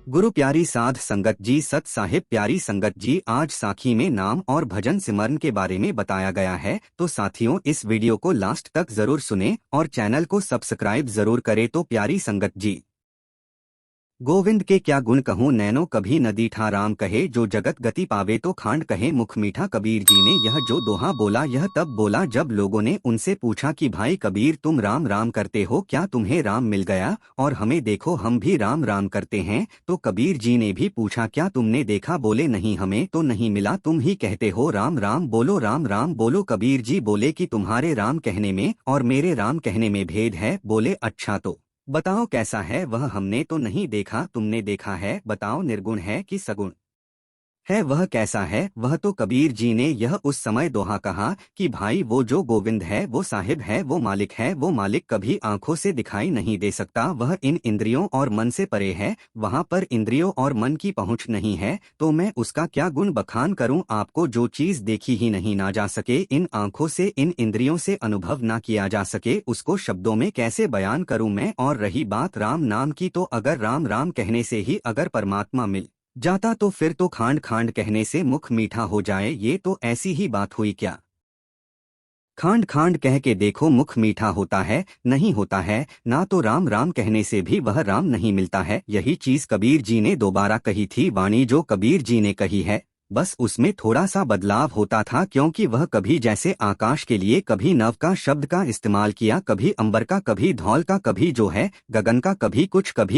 गुरु प्यारी साध संगत जी, सत साहिब प्यारी संगत जी, आज साखी में नाम और भजन सिमरन के बारे में बताया गया है। तो साथियों, इस वीडियो को लास्ट तक जरूर सुने और चैनल को सब्सक्राइब जरूर करें। तो प्यारी संगत जी, गोविंद के क्या गुण कहूँ नैनो कभी न दीठा, राम कहे जो जगत गति पावे तो खांड कहे मुख मीठा। कबीर जी ने यह जो दोहा बोला यह तब बोला जब लोगों ने उनसे पूछा कि भाई कबीर, तुम राम राम करते हो, क्या तुम्हें राम मिल गया? और हमें देखो, हम भी राम राम करते हैं। तो कबीर जी ने भी पूछा, क्या तुमने देखा? बोले नहीं, हमें तो नहीं मिला। तुम ही कहते हो राम राम बोलो, राम राम बोलो। कबीर जी बोले कि तुम्हारे राम कहने में और मेरे राम कहने में भेद है। बोले अच्छा तो बताओ कैसा है वह? हमने तो नहीं देखा, तुमने देखा है, बताओ निर्गुण है कि सगुण है वह कैसा है वह? तो कबीर जी ने यह उस समय दोहा कहा कि भाई वो जो गोविंद है वो साहिब है, वो मालिक है। वो मालिक कभी आंखों से दिखाई नहीं दे सकता, वह इन इंद्रियों और मन से परे है, वहां पर इंद्रियों और मन की पहुंच नहीं है। तो मैं उसका क्या गुण बखान करूं आपको, जो चीज देखी ही नहीं ना जा सके, इन आंखों से इन इंद्रियों से अनुभव ना किया जा सके, उसको शब्दों में कैसे बयान करूं मैं? और रही बात राम नाम की, तो अगर राम राम कहने से ही अगर परमात्मा मिल जाता तो फिर तो खांड खांड कहने से मुख मीठा हो जाए। ये तो ऐसी ही बात हुई क्या? खांड खांड कह के देखो, मुख मीठा होता है? नहीं होता है ना। तो राम राम कहने से भी वह राम नहीं मिलता है। यही चीज कबीर जी ने दोबारा कही थी। वाणी जो कबीर जी ने कही है, बस उसमें थोड़ा सा बदलाव होता था, क्योंकि वह कभी जैसे आकाश के लिए कभी नव का शब्द का इस्तेमाल किया, कभी अंबर का, कभी धौल का, कभी जो है गगन का, कभी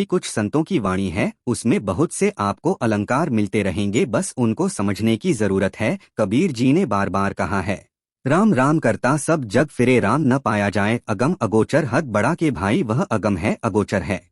कुछ संतों की वाणी है, उसमें बहुत से आपको अलंकार मिलते रहेंगे, बस उनको समझने की जरूरत है। कबीर जी ने बार बार कहा है, राम राम करता सब जग फिरे, राम न पाया जाए अगम अगोचर। हद बड़ा के भाई वह अगम है, अगोचर है,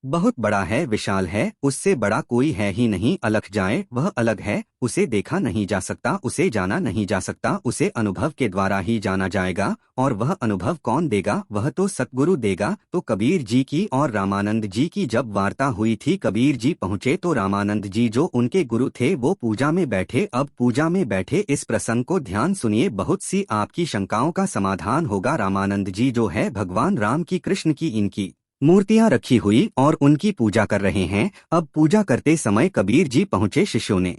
बहुत बड़ा है, विशाल है, उससे बड़ा कोई है ही नहीं। अलख जाए वह अलग है, उसे देखा नहीं जा सकता, उसे जाना नहीं जा सकता, उसे अनुभव के द्वारा ही जाना जाएगा। और वह अनुभव कौन देगा? वह तो सतगुरु देगा। तो कबीर जी की और रामानंद जी की जब वार्ता हुई थी, कबीर जी पहुंचे तो रामानंद जी जो उनके गुरु थे वो पूजा में बैठे। अब पूजा में बैठे इस प्रसंग को ध्यान सुनिए, बहुत सी आपकी शंकाओं का समाधान होगा। रामानंद जी जो है भगवान राम की, कृष्ण की, इनकी मूर्तियां रखी हुई और उनकी पूजा कर रहे हैं। अब पूजा करते समय कबीर जी पहुंचे, शिष्यों ने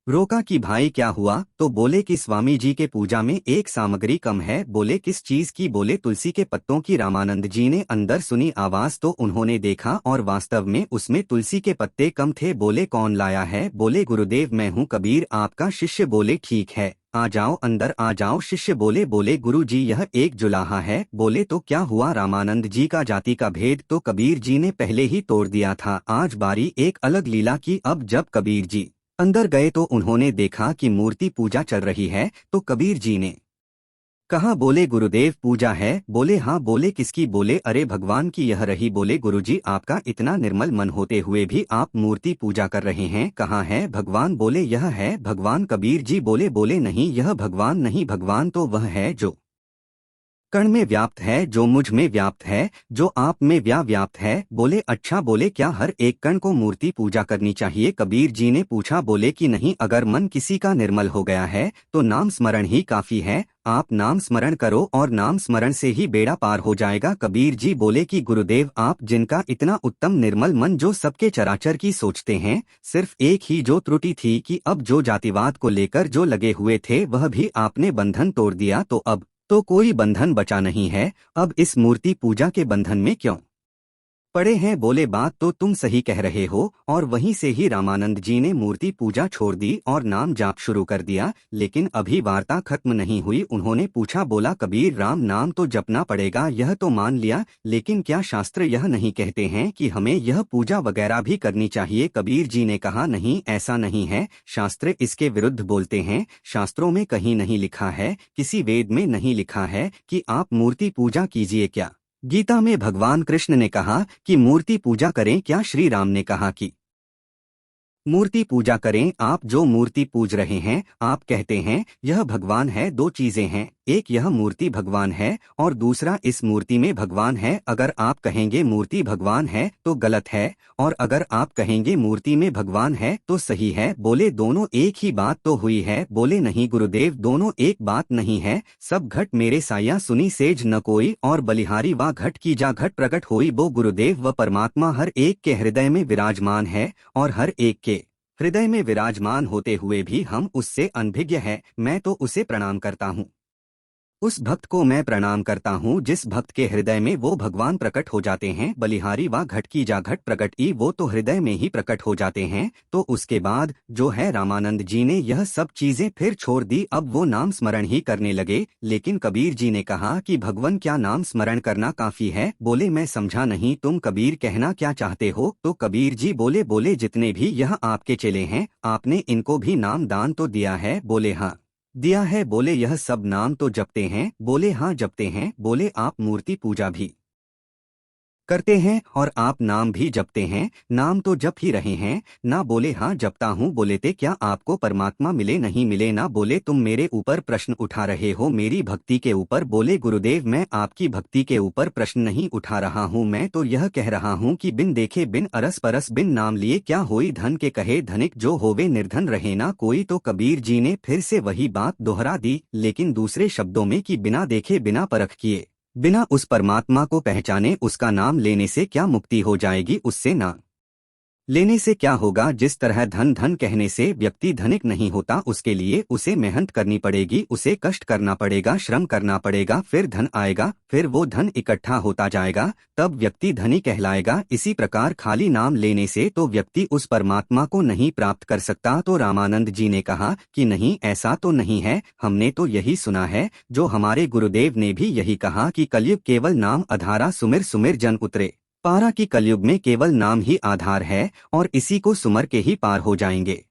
रोका कि भाई क्या हुआ? तो बोले कि स्वामी जी के पूजा में एक सामग्री कम है। बोले किस चीज की? बोले तुलसी के पत्तों की। रामानंद जी ने अंदर सुनी आवाज तो उन्होंने देखा और वास्तव में उसमें तुलसी के पत्ते कम थे। बोले कौन लाया है? बोले गुरुदेव मैं हूँ कबीर, आपका शिष्य। बोले ठीक है, आ जाओ अंदर आ जाओ। शिष्य बोले गुरु जी यह एक जुलाहा है। बोले तो क्या हुआ? रामानंद जी का जाति का भेद तो कबीर जी ने पहले ही तोड़ दिया था, आज बारी एक अलग लीला की। अब जब कबीर जी अंदर गए तो उन्होंने देखा कि मूर्ति पूजा चल रही है। तो कबीर जी ने कहा, बोले गुरुदेव पूजा है? बोले हाँ। बोले किसकी? बोले अरे भगवान की यह रही। बोले गुरुजी आपका इतना निर्मल मन होते हुए भी आप मूर्ति पूजा कर रहे हैं, कहाँ है भगवान? बोले यह है भगवान। कबीर जी बोले नहीं, यह भगवान नहीं, भगवान तो वह है जो कण में व्याप्त है, जो मुझ में व्याप्त है, जो आप में व्याप्त है। बोले अच्छा। बोले क्या हर एक कण को मूर्ति पूजा करनी चाहिए? कबीर जी ने पूछा। बोले कि नहीं, अगर मन किसी का निर्मल हो गया है तो नाम स्मरण ही काफी है। आप नाम स्मरण करो और नाम स्मरण से ही बेड़ा पार हो जाएगा। कबीर जी बोले कि गुरुदेव आप जिनका इतना उत्तम निर्मल मन जो सबके चराचर की सोचते हैं, सिर्फ एक ही जो त्रुटि थी कि अब जो जातिवाद को लेकर जो लगे हुए थे वह भी आपने बंधन तोड़ दिया, तो अब तो कोई बंधन बचा नहीं है। अब इस मूर्ति पूजा के बंधन में क्यों पड़े हैं? बोले बात तो तुम सही कह रहे हो। और वहीं से ही रामानंद जी ने मूर्ति पूजा छोड़ दी और नाम जाप शुरू कर दिया। लेकिन अभी वार्ता खत्म नहीं हुई। उन्होंने पूछा, बोला कबीर राम नाम तो जपना पड़ेगा, यह तो मान लिया, लेकिन क्या शास्त्र यह नहीं कहते हैं कि हमें यह पूजा वगैरह भी करनी चाहिए? कबीर जी ने कहा, नहीं ऐसा नहीं है, शास्त्र इसके विरुद्ध बोलते हैं। शास्त्रों में कहीं नहीं लिखा है, किसी वेद में नहीं लिखा है कि आप मूर्ति पूजा कीजिए। क्या गीता में भगवान कृष्ण ने कहा कि मूर्ति पूजा करें? क्या श्री राम ने कहा कि मूर्ति पूजा करें? आप जो मूर्ति पूज रहे हैं, आप कहते हैं यह भगवान है। दो चीजें हैं, एक यह मूर्ति भगवान है और दूसरा इस मूर्ति में भगवान है। अगर आप कहेंगे मूर्ति भगवान है तो गलत है, और अगर आप कहेंगे मूर्ति में भगवान है तो सही है। बोले दोनों एक ही बात तो हुई है। बोले नहीं गुरुदेव, दोनों एक बात नहीं है। सब घट मेरे साया सुनी सेज न कोई, और बलिहारी वा घट की जा घट प्रकट होई। वो गुरुदेव व परमात्मा हर एक के हृदय में विराजमान है, और हर एक के हृदय में विराजमान होते हुए भी हम उससे अनभिज्ञ है। मैं तो उसे प्रणाम करता हूँ, उस भक्त को मैं प्रणाम करता हूँ जिस भक्त के हृदय में वो भगवान प्रकट हो जाते हैं। बलिहारी वा घट की जा घट प्रकट ई, वो तो हृदय में ही प्रकट हो जाते हैं। तो उसके बाद जो है रामानंद जी ने यह सब चीजें फिर छोड़ दी। अब वो नाम स्मरण ही करने लगे। लेकिन कबीर जी ने कहा कि भगवान क्या नाम स्मरण करना काफी है? बोले मैं समझा नहीं, तुम कबीर कहना क्या चाहते हो? तो कबीर जी बोले जितने भी यह आपके चेले हैं, आपने इनको भी नाम दान तो दिया है? बोले हाँ दिया है। बोले यह सब नाम तो जपते हैं? बोले हाँ जपते हैं। बोले आप मूर्ति पूजा भी करते हैं और आप नाम भी जपते हैं? नाम तो जप ही रहे हैं ना? बोले हाँ जपता हूँ। बोले ते क्या आपको परमात्मा मिले नहीं मिले ना? बोले तुम मेरे ऊपर प्रश्न उठा रहे हो, मेरी भक्ति के ऊपर। बोले गुरुदेव मैं आपकी भक्ति के ऊपर प्रश्न नहीं उठा रहा हूँ, मैं तो यह कह रहा हूँ कि बिन देखे बिन अरस परस बिन नाम लिए क्या होई धन के कहे धनिक जो होवे निर्धन रहे ना कोई। तो कबीर जी ने फिर से वही बात दोहरा दी, लेकिन दूसरे शब्दों में कि बिना देखे बिना परख किए बिना उस परमात्मा को पहचाने उसका नाम लेने से क्या मुक्ति हो जाएगी? उससे ना लेने से क्या होगा? जिस तरह धन धन कहने से व्यक्ति धनिक नहीं होता, उसके लिए उसे मेहनत करनी पड़ेगी, उसे कष्ट करना पड़ेगा, श्रम करना पड़ेगा, फिर धन आएगा, फिर वो धन इकट्ठा होता जाएगा, तब व्यक्ति धनी कहलाएगा। इसी प्रकार खाली नाम लेने से तो व्यक्ति उस परमात्मा को नहीं प्राप्त कर सकता। तो रामानंद जी ने कहा कि नहीं, ऐसा तो नहीं है, हमने तो यही सुना है, जो हमारे गुरुदेव ने भी यही कहा कि कलयुग केवल नाम आधारा, सुमिर सुमिर जन उतरे पारा। की कलयुग में केवल नाम ही आधार है और इसी को सुमर के ही पार हो जाएंगे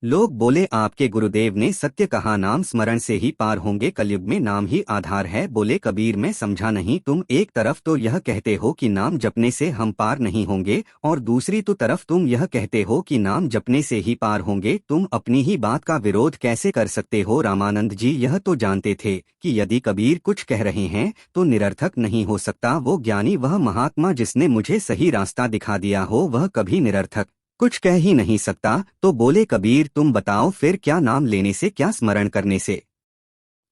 लोग। बोले आपके गुरुदेव ने सत्य कहा, नाम स्मरण से ही पार होंगे, कलयुग में नाम ही आधार है। बोले कबीर मैं समझा नहीं, तुम एक तरफ तो यह कहते हो कि नाम जपने से हम पार नहीं होंगे, और दूसरी तो तरफ तुम यह कहते हो कि नाम जपने से ही पार होंगे। तुम अपनी ही बात का विरोध कैसे कर सकते हो? रामानंद जी यह तो जानते थे कि यदि कबीर कुछ कह रहे हैं तो निरर्थक नहीं हो सकता। वो ज्ञानी, वह महात्मा जिसने मुझे सही रास्ता दिखा दिया हो, वह कभी निरर्थक कुछ कह ही नहीं सकता। तो बोले कबीर तुम बताओ फिर, क्या नाम लेने से, क्या स्मरण करने से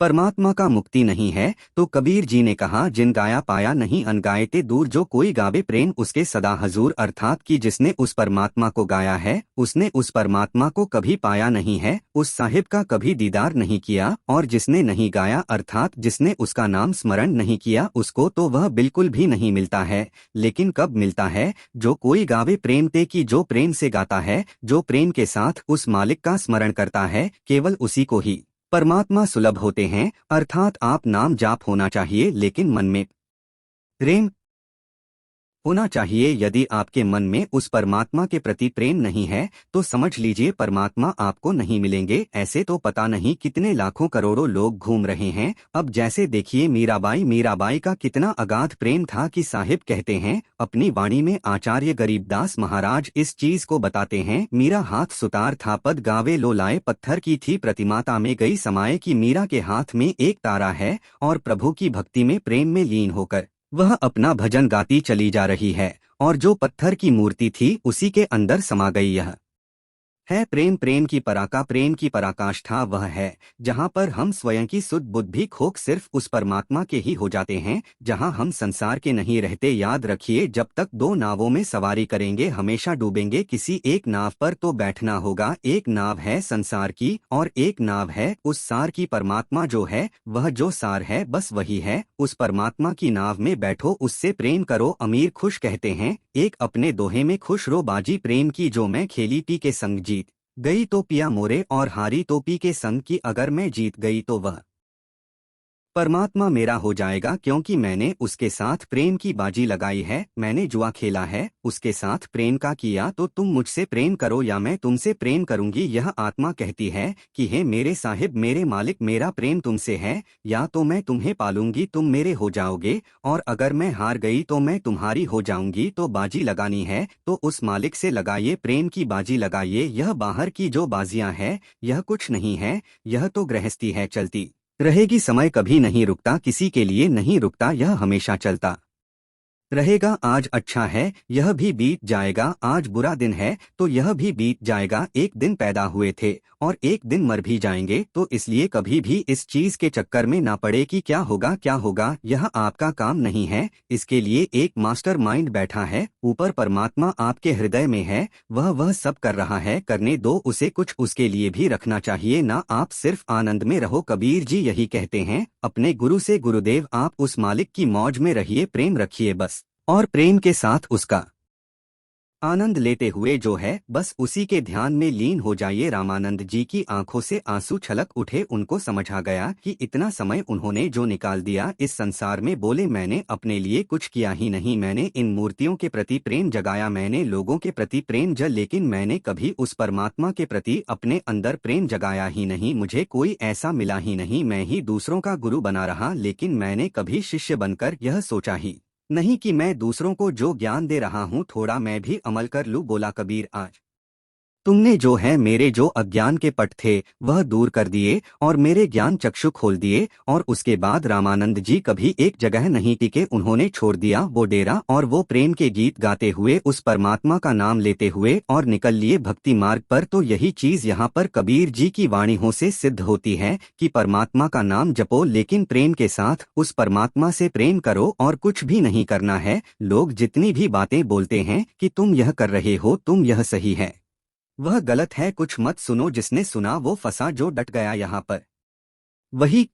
परमात्मा का मुक्ति नहीं है? तो कबीर जी ने कहा जिन गाया पाया नहीं अनगायते दूर, जो कोई गावे प्रेम उसके सदा हजूर। अर्थात कि जिसने उस परमात्मा को गाया है उसने उस परमात्मा को कभी पाया नहीं है, उस साहिब का कभी दीदार नहीं किया। और जिसने नहीं गाया अर्थात जिसने उसका नाम स्मरण नहीं किया, उसको तो वह बिल्कुल भी नहीं मिलता है। लेकिन कब मिलता है? जो कोई गावे प्रेम ते की, जो प्रेम से गाता है, जो प्रेम के साथ उस मालिक का स्मरण करता है, केवल उसी को ही परमात्मा सुलभ होते हैं। अर्थात आप नाम जाप होना चाहिए, लेकिन मन में प्रेम होना चाहिए। यदि आपके मन में उस परमात्मा के प्रति प्रेम नहीं है तो समझ लीजिए परमात्मा आपको नहीं मिलेंगे। ऐसे तो पता नहीं कितने लाखों करोड़ों लोग घूम रहे हैं। अब जैसे देखिए मीराबाई का कितना अगाध प्रेम था कि साहिब कहते हैं अपनी वाणी में, आचार्य गरीबदास महाराज इस चीज को बताते हैं, मीरा हाथ सुतार था पद गावे लो लाए, पत्थर की थी प्रतिमाता में गई समाये। की मीरा के हाथ में एक तारा है और प्रभु की भक्ति में प्रेम में लीन होकर वह अपना भजन गाती चली जा रही है, और जो पत्थर की मूर्ति थी उसी के अंदर समा गई यह है प्रेम। प्रेम की पराका, प्रेम की पराकाष्ठा वह है जहाँ पर हम स्वयं की सुध बुद्ध भी खोक सिर्फ उस परमात्मा के ही हो जाते हैं, जहाँ हम संसार के नहीं रहते। याद रखिए, जब तक दो नावों में सवारी करेंगे हमेशा डूबेंगे। किसी एक नाव पर तो बैठना होगा। एक नाव है संसार की और एक नाव है उस सार की। परमात्मा जो है वह जो सार है बस वही है। उस परमात्मा की नाव में बैठो, उससे प्रेम करो। अमीर खुश कहते हैं एक अपने दोहे में, खुश रो बाजी प्रेम की, जो मैं खेली पी के संग जीत गई तो पिया मोरे, और हारी तो पी के संग की, अगर मैं जीत गई तो वह परमात्मा मेरा हो जाएगा, क्योंकि मैंने उसके साथ प्रेम की बाजी लगाई है। मैंने जुआ खेला है, उसके साथ प्रेम का किया। तो तुम मुझसे प्रेम करो या मैं तुमसे प्रेम करूंगी। यह आत्मा कहती है कि हे मेरे साहिब, मेरे मालिक, मेरा प्रेम तुमसे है, या तो मैं तुम्हें पालूंगी, तुम मेरे हो जाओगे, और अगर मैं हार गई तो मैं तुम्हारी हो जाऊंगी। तो बाजी लगानी है तो उस मालिक से लगाइए, प्रेम की बाजी लगाइए। यह बाहर की जो बाजियां है यह कुछ नहीं है, यह तो गृहस्थी है चलती रहेगी। समय कभी नहीं रुकता, किसी के लिए नहीं रुकता, यह हमेशा चलता रहेगा। आज अच्छा है, यह भी बीत जाएगा। आज बुरा दिन है, तो यह भी बीत जाएगा। एक दिन पैदा हुए थे और एक दिन मर भी जाएंगे, तो इसलिए कभी भी इस चीज के चक्कर में ना पड़े कि क्या होगा क्या होगा। यह आपका काम नहीं है। इसके लिए एक मास्टर माइंड बैठा है ऊपर, परमात्मा आपके हृदय में है। वह सब कर रहा है, करने दो उसे। कुछ उसके लिए भी रखना चाहिए ना, आप सिर्फ आनंद में रहो। कबीर जी यही कहते हैं अपने गुरु से, गुरुदेव आप उस मालिक की मौज में रहिए, प्रेम रखिए बस, और प्रेम के साथ उसका आनंद लेते हुए जो है बस उसी के ध्यान में लीन हो जाइए। रामानंद जी की आंखों से आंसू छलक उठे। उनको समझ आ गया कि इतना समय उन्होंने जो निकाल दिया इस संसार में। बोले, मैंने अपने लिए कुछ किया ही नहीं, मैंने इन मूर्तियों के प्रति प्रेम जगाया, मैंने लोगों के प्रति प्रेम लेकिन मैंने कभी उस परमात्मा के प्रति अपने अंदर प्रेम जगाया ही नहीं। मुझे कोई ऐसा मिला ही नहीं। मैं ही दूसरों का गुरु बना रहा, लेकिन मैंने कभी शिष्य बनकर यह सोचा ही नहीं कि मैं दूसरों को जो ज्ञान दे रहा हूँ थोड़ा मैं भी अमल कर लूँ। बोला कबीर, आज तुमने जो है मेरे जो अज्ञान के पट थे वह दूर कर दिए और मेरे ज्ञान चक्षु खोल दिए। और उसके बाद रामानंद जी कभी एक जगह नहीं टिके। उन्होंने छोड़ दिया वो डेरा और वो प्रेम के गीत गाते हुए उस परमात्मा का नाम लेते हुए और निकल लिए भक्ति मार्ग पर। तो यही चीज यहाँ पर कबीर जी की वाणियों से सिद्ध होती है कि परमात्मा का नाम जपो, लेकिन प्रेम के साथ उस परमात्मा से प्रेम करो और कुछ भी नहीं करना है। लोग जितनी भी बातें बोलते हैं कि तुम यह कर रहे हो, तुम यह सही है, वह गलत है, कुछ मत सुनो। जिसने सुना वो फंसा, जो डट गया यहाँ पर वही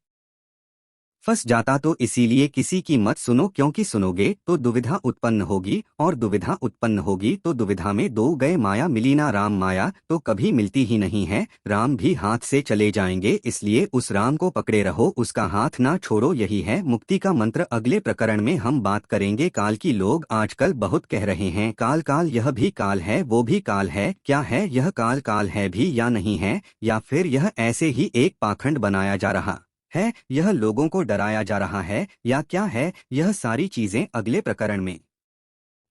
फंस जाता। तो इसीलिए किसी की मत सुनो, क्योंकि सुनोगे तो दुविधा उत्पन्न होगी, और दुविधा उत्पन्न होगी तो दुविधा में दो गए माया। मिली ना राम माया तो कभी मिलती ही नहीं है। राम भी हाथ से चले जाएंगे, इसलिए उस राम को पकड़े रहो, उसका हाथ ना छोड़ो। यही है मुक्ति का मंत्र। अगले प्रकरण में हम बात करेंगे काल की। लोग आजकल बहुत कह रहे हैं काल काल, यह भी काल है वो भी काल है। क्या है यह काल, काल है भी या नहीं है, या फिर यह ऐसे ही एक पाखंड बनाया जा रहा है, यह लोगों को डराया जा रहा है, या क्या है? यह सारी चीजें अगले प्रकरण में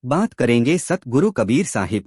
बात करेंगे। सतगुरु कबीर साहिब।